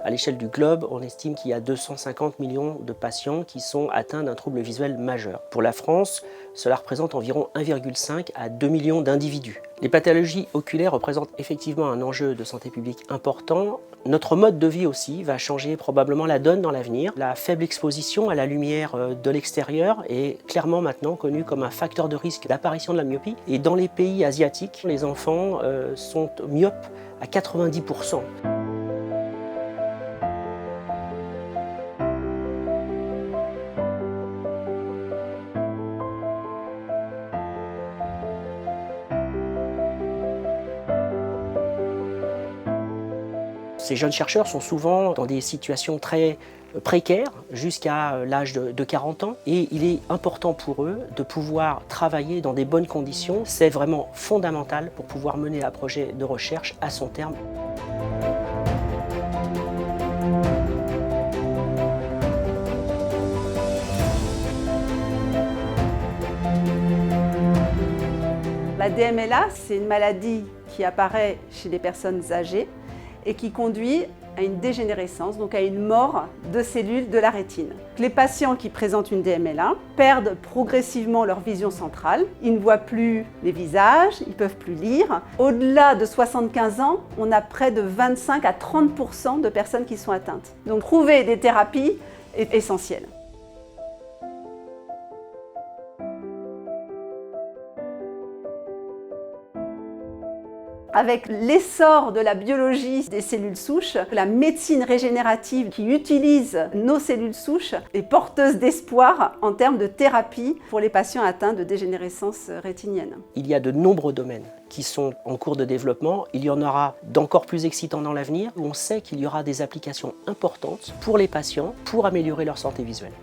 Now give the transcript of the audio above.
À l'échelle du globe, on estime qu'il y a 250 millions de patients qui sont atteints d'un trouble visuel majeur. Pour la France, cela représente environ 1,5 à 2 millions d'individus. Les pathologies oculaires représentent effectivement un enjeu de santé publique important. Notre mode de vie aussi va changer probablement la donne dans l'avenir. La faible exposition à la lumière de l'extérieur est clairement maintenant connue comme un facteur de risque d'apparition de la myopie. Et dans les pays asiatiques, les enfants sont myopes à 90%. Ces jeunes chercheurs sont souvent dans des situations très précaires jusqu'à l'âge de 40 ans et il est important pour eux de pouvoir travailler dans des bonnes conditions. C'est vraiment fondamental pour pouvoir mener un projet de recherche à son terme. La DMLA, c'est une maladie qui apparaît chez les personnes âgées et qui conduit à une dégénérescence, donc à une mort de cellules de la rétine. Les patients qui présentent une DMLA perdent progressivement leur vision centrale, ils ne voient plus les visages, ils ne peuvent plus lire. Au-delà de 75 ans, on a près de 25 à 30% de personnes qui sont atteintes. Donc trouver des thérapies est essentiel. Avec l'essor de la biologie des cellules souches, la médecine régénérative qui utilise nos cellules souches est porteuse d'espoir en termes de thérapie pour les patients atteints de dégénérescence rétinienne. Il y a de nombreux domaines qui sont en cours de développement. Il y en aura d'encore plus excitants dans l'avenir où on sait qu'il y aura des applications importantes pour les patients pour améliorer leur santé visuelle.